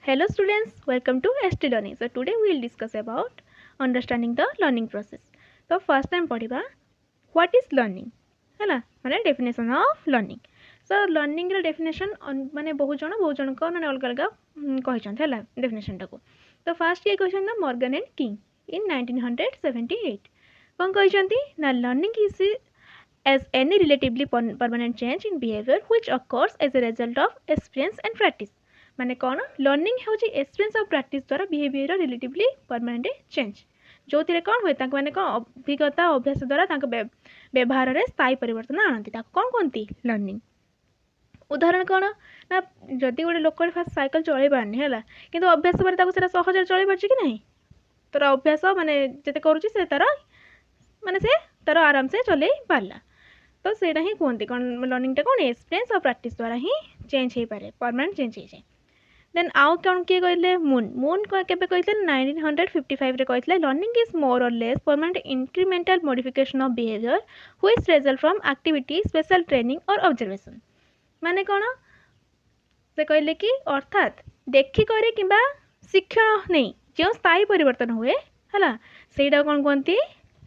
Hello students, welcome to ST Learning. So today we will discuss about understanding the learning process. So first time पढ़िबा what is learning है ना माने definition of learning. So learning ର definition माने बहुत जन को माने अलग अलग कहिसंत हैला definition टाको. तो first ये कहिसंत Morgan and King in 1978. कौन कहिसंती ना learning is as any relatively permanent change in behavior which occurs as a result of experience and practice. माने कौन लर्निंग होची एक्सपीरियंस और प्रैक्टिस द्वारा बिहेवियर रिलेटिवली परमानेंट चेंज जो थिरे कौन हुए ताक माने कौन अभिज्ञता अभ्यास द्वारा ताक व्यवहार रे स्थायी परिवर्तन आनती ताक कौन कोनती लर्निंग. उदाहरण कौन ना जदि गोटे लोक फास्ट साइकिल चलई पारनी है किंतु अभ्यास पर ताक सेरा सहज चलई पारछि कि नहीं तोर अभ्यास माने जते करूछि से तार माने से तार आराम से चलई पारला. तो सेटा ही कहते कौन लर्निंग टा कौन एक्सपीरियंस और प्रैक्टिस द्वारा ही चेंज हो पारे परमानेंट चेंज हो जाए. देन आउ कौन किए कहले मून केबे कहते 1955 रे कहले लर्निंग इज मोर और less permanent incremental modification of behaviour which result from activity special training और ऑब्जर्वेशन. माने कौन से कहले कि अर्थात देखी करे किंबा शिक्षण नहीं जो स्थायी परिवर्तन हुए है सेटा कौन कहते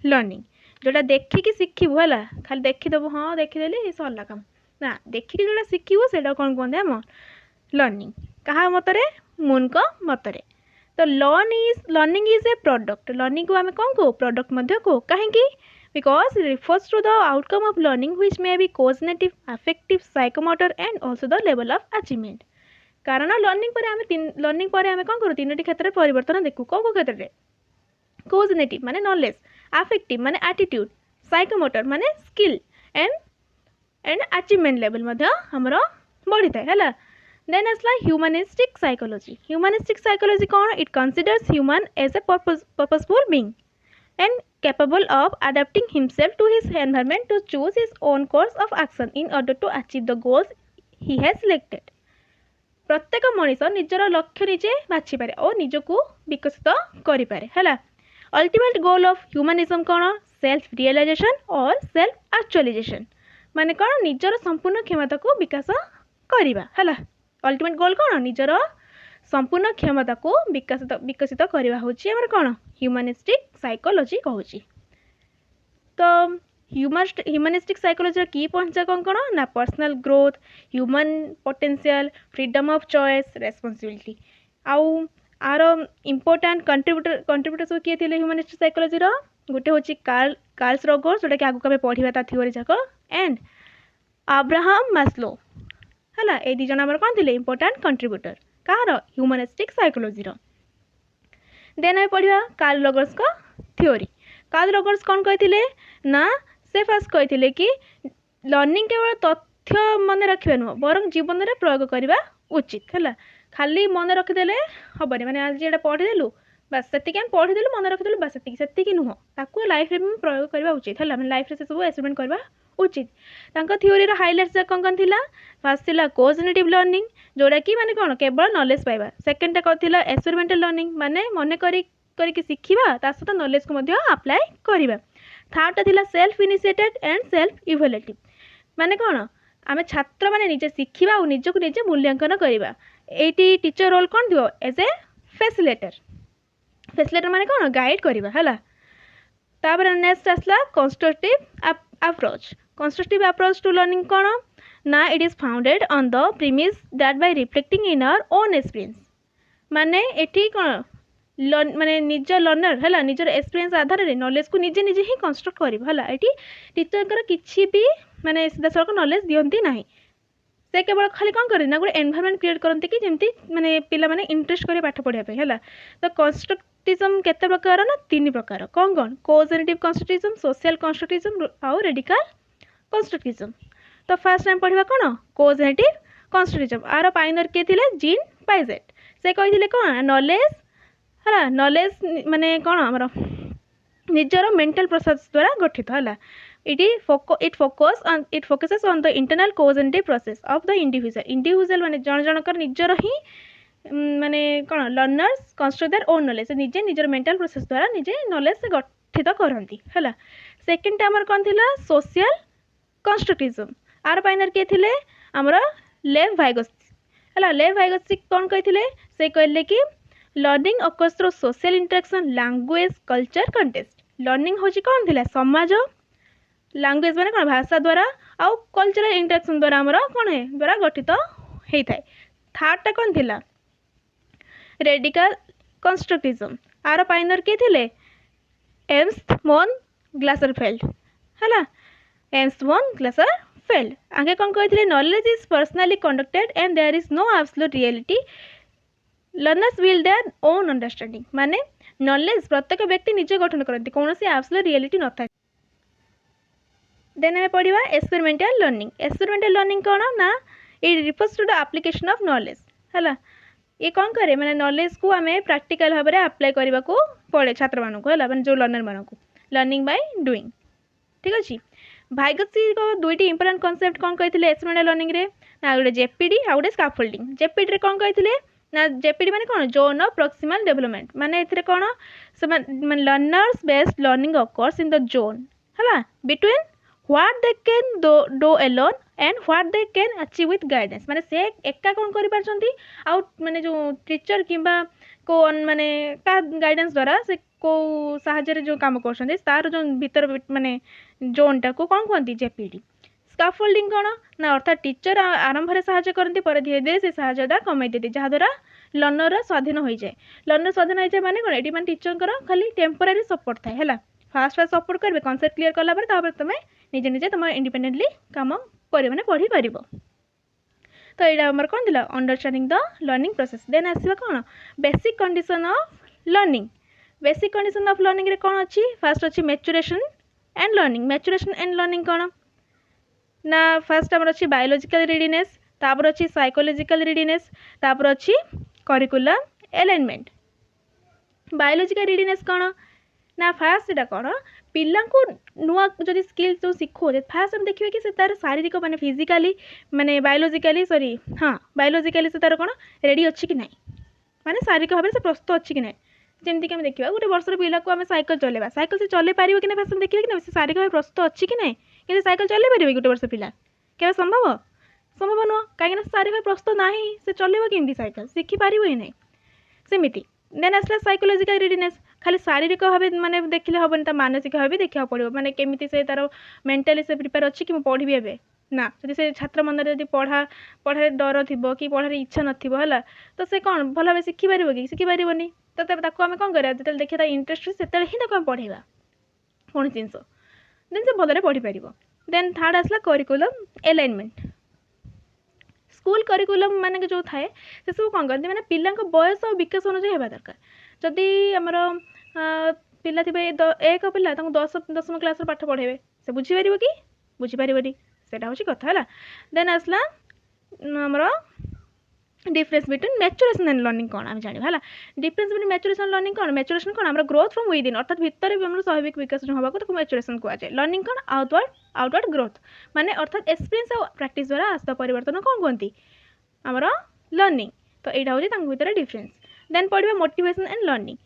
लर्निंग. जोटा देखिकी शिखु है खाली देखीदेव हाँ देखीदेली सरला कम ना देखिकी जोटा शिखु से कौन कहते आम लर्निंग क्या मतरे मून को मतरे. तो learning is a product learning को आम कौन को प्रोडक्ट को कहीं because refers to the outcome of learning which may be cognitive affective psychomotor and also the level of achievement. कारण लर्निंग पर आम कौन करूँ तीन क्षेत्र में परिवर्तन देखू कौ क्षेत्र में कोजनेटिव माने नॉलेज अफेक्टिव माने एटीट्यूड साइकोमोटर माने स्किल एंड अचीवमेंट लेवल हमर बढ़ी थाए है. देन आसला ह्यूमनिस्टिक साइकोलॉजी कौन it considers human as a purposeful being and capable of adapting himself to his environment to choose his own course of action in order to achieve the goals he has selected. प्रत्येक मनीष निजर लक्ष्य निजे बाछि पारे और निजको विकसित करि पारे है. अल्टीमेट गोल ऑफ ह्यूमनिज्म कौन सेल्फ रियलाइजेशन और सेल्फ एक्चुअलाइजेशन माने कौन निजर संपूर्ण क्षमता को विकास करवा है. अल्टीमेट गोल कौन निजर संपूर्ण क्षमता को विकसित करवा होमर कौन ह्यूमनिस्टिक साइकोलॉजी कहूँ. तो ह्यूमनिस्टिक साइकोलॉजी की पॉइंट्स कौन कौन ना personal growth human potential freedom of choice responsibility आउ आर इम्पोर्टाट कंट्रीब्यूटर सब किए थे ह्यूमनिस्टिक साइकोलॉजी गोटे हूँ कार्ल्स रगर्स जोटा कि आगे आगे पढ़ा ता थ्योरी जाक एंड अब्राहम मास्लो है ये दी जन आम कौन थे इम्पोर्टाट कंट्रीब्यूटर कार ह्यूमनिस्टिक साइकोलॉजी. देन आम पढ़ा कार्ल रगर्स का थ्योरी. कार्ल रगर्स कौन कहते ना से फास्ट कहते कि लर्निंग केवल तथ्य मन रखा नुह बर जीवन में प्रयोग करने उचित है. खाली मन रखिदेले हेनी मैंने आज ये पढ़ीदेलु बस से पढ़ीदेलु मन रखिदेलु बस से नुह ताकू लाइफ में प्रयोग करवा उचित है मैंने लाइफ से सब एक्सपेरिमेंट करवा उचित. थ्योरी हाइलाइट्स कौन कौन थिला फर्स्ट थिला कोजनेटिव लर्निंग जोड़ा कि माने कौन केवल नॉलेज पाइबा. सेकेंड कौन थिला एक्सपेरिमेंटल लर्निंग माने मन करके शिखिबा ता सहित नॉलेज को मध्य अप्लाई करवा. थर्ड थिला self initiated and self evaluative माने कौन आम छात्र मैंने निजे शिखा और निजक निजे मूल्यांकन करवा. एटी टीचर रोल कौन थी एज ए फैसिलिटेटर माने कौन गाइड करवा है. तापर नेक्स्ट आसला कंस्ट्रक्टिव अप्रोच टू लर्निंग कौन ना it is founded on the premise that by reflecting in our own experience माने एठी कौन माने निज लर्नर है निजर एक्सपीरियंस आधार में नॉलेज को निजे निजे ही कंस्ट्रक्ट करवा है. टीचर किसी भी माने सीधा सड़क नॉलेज दिखती ना से केवल खाली कौन करें ना गोटे एनवायरनमेंट क्रिएट करते कि जमी माने पिला माने इंटरेस्ट करें पाठ पढ़ाई है. तो कंस्ट्रक्टिज्म केते प्रकार ना तीन प्रकार कौन कौन कोजेनेटिव कंस्ट्रक्टिज्म सोशल कंस्ट्रक्टिज्म और रेडिकल कंस्ट्रक्टिज्म. तो फर्स्ट टाइम पढ़ा कौन कोजेनेटिव कंस्ट्रक्टिज्म आर पाइनर किए थे जीन पाइजेट. से कही कौन नॉलेज है नॉलेज माने कौन आमर निजर मेंटल प्रोसेस द्वारा गठित है. it focuses on the internal cognitive process of the individual माने जन जनकर निजर ही माने कौन learners construct their own knowledge निजे निजर मेंटल प्रोसेस द्वारा निजे नॉलेज से गठित करती है. सेकेंड आमर कौन थिला सोशल कंस्ट्रक्टिज्म आर पाइनर किए थे आमर लेव वाइगोत्स्की है। लेव भाइगसी कौन कहते से कहले कि learning occurs through social interaction language culture context. Learning हूँ कौन थी समाज लैंग्वेज माने कौन भाषा द्वारा आउ कल्चरल इंटरेक्शन द्वारा आमर कौन है द्वारा गठित होता है। थर्डटा कौन थिला रेडिकल कंस्ट्रक्टिज्म। आर पाइनर किए थे एर्नस्ट वॉन ग्लासरफेल्ड है। एर्नस्ट वॉन ग्लासरफेल्ड आगे कौन कहते knowledge is personally conducted and there is no absolute reality learners will their own understanding. माने नॉलेज प्रत्येक व्यक्ति निजे गठन करती कौन सी एब्सोल्यूट रियलिटी न था। देन हमें पढ़ा एक्सपेरिमेंटल लर्निंग। एक्सपेरिमेंटल लर्निंग कौन ना it refers to the application of knowledge है। ये कौन करे मैंने नॉलेज को आम प्रैक्टिकल भाव में अप्लाई करने को पड़े छात्र मानक है मैंने जो लर्नर मानक लर्निंग बाय डूइंग। ठीक अच्छे भाइगसी को दुईटी इंपोर्टेंट कॉन्सेप्ट कौन कहते एक्सपेरिमेंटल लर्निंग रे ना गोटे जेपीडी आ गए स्काफोल्डिंग। जेपीडी कौन कहते ना जेपीडी माने कौन जोन ऑफ प्रॉक्सिमल डेवलपमेंट माने एथिरे कौन से learners based learning occurs in the zone है between what they can do alone and what they can achieve with guidance. माने से एका कौन कर पारछंती आ माने जो टीचर किंबा को माने का गाइडेंस द्वारा से को साहाଯ୍य जो काम करछंती तार जो भीतर माने जोनटा को कौन कहती जेपीडी। स्काफोल्डिंग कौन ना अर्थात टीचर आरंभ में साहाଯ୍य करती पर धीरे धीरे से साहाଯ୍यटा कमाई देती जहाँद्वारा लर्नर स्वाधीन हो जाए। लर्नर स्वाधीन हो जाए माने कौन ये माने टीचर खाली टेम्पोरारी सपोर्ट थाए है। फास्ट फास्ट सपोर्ट करेंगे कनसेप्ट क्लीयर कलापर तुम निजे निजे तुम इंडिपेंडेंटली काम कर मैंने पढ़ी पार। तो यहाँ आम कौन थी understanding the learning process. Then आसवा कौन basic condition of learning. Basic condition of learning रे कौन अच्छी फास्ट अच्छी maturation and learning. Maturation and learning कौन ना फास्ट आम अच्छी बायोलॉजिकल रेडीनेस तापर अच्छी साइकोलॉजिकल रेडीनेस तापर अच्छी करिकुलम अलाइनमेंट। बायोलॉजिकल रेडीनेस कौन ना फास्ट एटा कौन पिला को नुआ जदि स्किल जो शिखो फास्ट हम देखिए कि से तार शारीरिक माने फिजिकाली माने बायोलॉजिकली सॉरी हाँ बायोलॉजिकली से तार कौन रेडी अच्छी कि नहीं माने शारीरिक भाव में से प्रस्तुत अच्छी कि नहीं। जमीक आम देखा गोटे वर्षर पिला को आम साइकिल चलेवा साइकिल से चल पार कि फास्ट देखिए कि से शारीरिक भाव प्रस्तुत अच्छी कि नहीं कि साइकिल चल पारे गोटे वर्ष पिला क्या संभव संभव नुह कहीं शारीरिक भाव प्रस्तुत ना से चलेब केमती साइकिल शिखिपार ही नहीं सेमती। देन आसला साइकोलॉजिकल रेडीनेस खाली शारीरिक भाव माने देखले हेनी मानसिक भाव भी देखा पड़ो माने केमी से तार मेंटाली से प्रिपेयर अच्छी कि पढ़ी एवं ना जब से छात्र मन में पढ़ाई डर थी कि पढ़ाई इच्छा नाला तो से कौन भल भाव शिखिपार कि शिखिपारनी तो आम कौन करा जो देखिए इंटरेस्ट से ही पढ़ेगा कौन जिनस देन से भलरे पढ़ी पार। देन थर्ड आसला करिकुलम अलाइनमेंट। स्कूल करिकुलम माने जो थाए से सब कौन करते माने पिला बयस और विकास अनुसार होगा दरकार। जदि आमर पिला थे एक पिला 10वीं क्लास पाठ पढ़े से बुझीपार कि बुझीपारे से हूँ कथा है। देन आसला आमर difference between maturation and learning कौन आम जाना है। डिफरेंस बिटवीन मैच्योरेशन लर्निंग कौन मैच्योरेशन कौन आम ग्रोथ फ्रॉम विदिन अर्थात भितर भी आम स्वाभाविक विकास होगा तो मैच्योरेशन कहुए। लर्निंग कौन आउटवर्ड ग्रोथ माने अर्थात एक्सपीरियंस और प्रैक्टिस द्वारा आस्था परिवर्तन कौन कहती आमर लर्निंग। तो यहाँ हूँ भितर डिफरेंस। देन पढ़ा motivation and learning.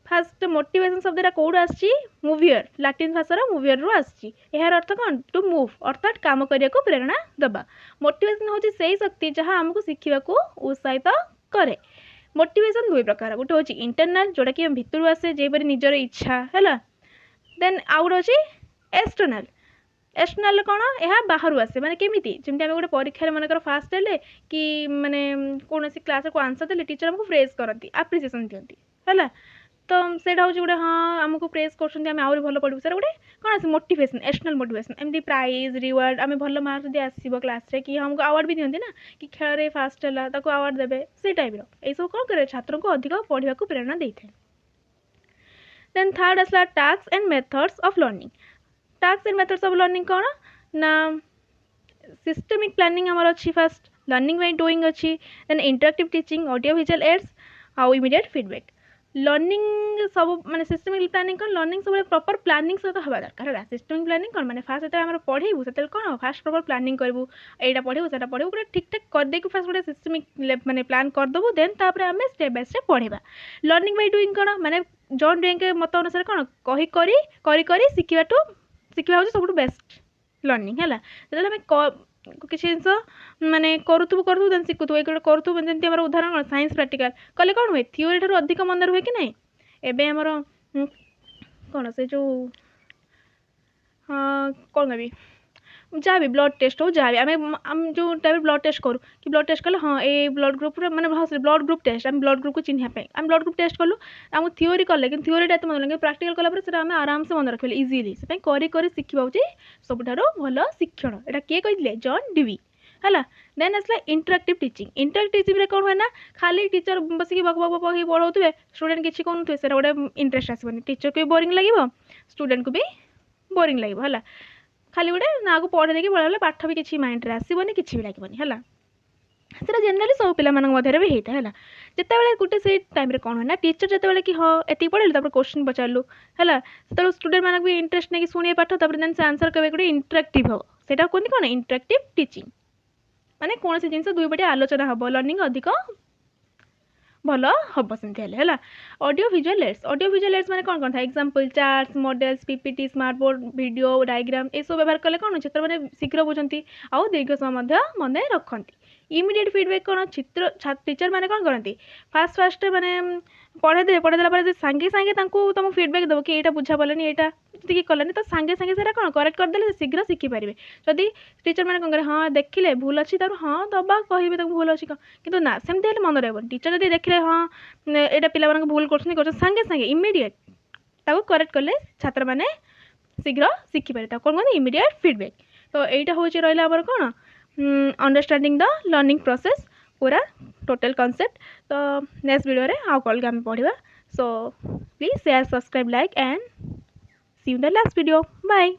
Fast motivation शब्द कौट आसी मूवियर लाटिन भाषार मूवियर रु आसी यार अर्थ कौन टू मूव अर्थात काम करने को प्रेरणा दबा। मोटिवेशन हूँ से शक्ति जहाँ आमको शिखा उत्साहित कै। मोटिवेशन दुई प्रकार गोटे हूँ इंटरनाल जोटा कि भितर आसे जेपरी निजर इच्छा है। देन आउ गए अच्छे एक्सटर्नाल। एक्सटर्नाल कौन यह बाहर आसे माने केमिति जमी आम गोटे परीक्षा मनकर फास्ट हेले कि माने कौन क्लास को आंसर देले टीचर आमको प्रेज करती आप्रिसिएसन दिखती है। तो सेटा हूँ गोटे हाँ आमको प्रेज कर आहरी भल पढ़ू सर गोटे कौन आस मोटिवेशन एक्सटर्नाल मोटिवेशन एमती प्राइज रिवार्ड आम भल मार्क जब आसो क्लास रे कि हमको अवार्ड भी दिखती ना कि खेल फास्ट है अवार्ड देवे से टाइप यही सब कौन करे छात्र को अधिक पढ़ा प्रेरणा दे था। देन थर्ड आसला task and methods of learning. Task and methods of learning कौन ना सिस्टमिक प्लानिंग आमर अच्छी फास्ट लर्निंग बाय डूइंग अच्छी। Then interactive teaching audio visual aids आउ इमीडिएट फीडबैक। लर्निंग सब माने सिस्टमिक प्लानिंग कौन लर्निंग सब प्रॉपर प्लानिंग सहित हवा दरकार है। सिस्टमिक प्लानिंग कौन माने फास्ट जो आम पढ़ेबू से कौन फास्ट प्रॉपर प्लानिंग करूँ यहाँ पढ़ेबू से पढ़ेबू पूरा ठीक ठाक करदे फास्ट गोटे सिस्टमिक माने प्लान करदेबू देन तापर आम स्टेप बाय स्टेप पढ़ा। लर्निंग बाय डूइंग कौन माने जॉन डुइंग के मत अनुसार कौन कही करी शिखा हूँ सब बेस्ट लर्निंग है। जो किसी जिन माने करूँ देन शिखुव एक करूँ जमी आम उदाहरण कौन साइंस प्राक्टिकल कले कौन हुए थ्योरी ठार अधिक मन रुए कि नहीं एवं आमर कौन से जो कौन कह जहाँ भी ब्लड टेस्ट हो जहाँ भी आम जो टाइम ब्लड टेस्ट करूँ कि ब्लड टेस्ट कले हाँ ये ब्लड ग्रुप मैंने ब्लड ग्रुप टेस्ट आम ब्लड ग्रुप को चिन्ह आम ब्लड ग्रुप टेस्ट कलु आम थ्योरी कले कि थ्योरीटा एत मन लगे प्राक्टिकल कलापर से आम आराम से मन रखे इजिली से कर शिखा हूँ सबुठ भल शिक्षण यहाँ किए कही जॉन डीवी है देन आसला इंटरेक्टिव टीचिंग इंटरेक्टिव टीचिंग कौन हुए ना खाली टीचर बस बक बक बक पढ़ाऊे स्टूडेंट किसी कौन थे सर गोटे इंटरेस्ट आसबनी टीचर को भी बोरिंग लगे स्टूडेंट को भी बोरिंग लगे है खाली गोटे ना को पढ़े देखिए पढ़ा पाठ भी किसी माइंड आसबनी किसी भी लगे है सेटा जेनराली सब पिला मध्य भी होता है जिते गोटे से टाइम कौन है टीचर जिते कि हाँ एति पढ़ेलु क्वेश्चन पचारू है से स्टूडेंट मानक भी इंटरेस्ट नहीं शुणे पाठ देन से आंसर कहे गोटे इंटरेक्टिव हम से कहते कौन इंटरेक्टिव टीचिंग माने कौन सी जिनस दुई पटे आलोचना हम लर्निंग अधिक भल हम सेमती है ऑडियो विजुअल एड्स माने कौन कौन था example charts models PPT smart board video diagram ये सब व्यवहार कले कौन चित्र मैंने शीघ्र बुझंती आउ दीर्घ समय मन रखती इमिडिएट फीडबैक कौन चित्र टीचर मैंने कौन करती फास्ट मैंने पढ़ेदेला सांगे सांगे तुम फीडबैक दब कि यहाँ बुझा पालानी यहाँ जी कलानी तो सांगे सांगे से कौन करेक्ट करदे शीघ्र शिखिपारे जदि टीचर मैंने कौन करें हाँ देखिले भूल अच्छी तर हाँ दबा कहे भूल अच्छी कि ना सेमती मन रही टीचर जब देखिले हाँ यहाँ पिला भूल कर सांगे सांगे इमिडिएट करेक्ट कले छात्र मैंने शीघ्र शिखिपारे कौन कहते इमिडिएट फीडबैक तो यहाँ हूँ रहा आमर कौन अंडरस्टैंडिंग द लर्निंग प्रोसेस पूरा टोटल कॉन्सेप्ट तो नेक्स्ट वीडियो रे आउ कल आम पढ़ा so please share subscribe like and see you in the last video bye.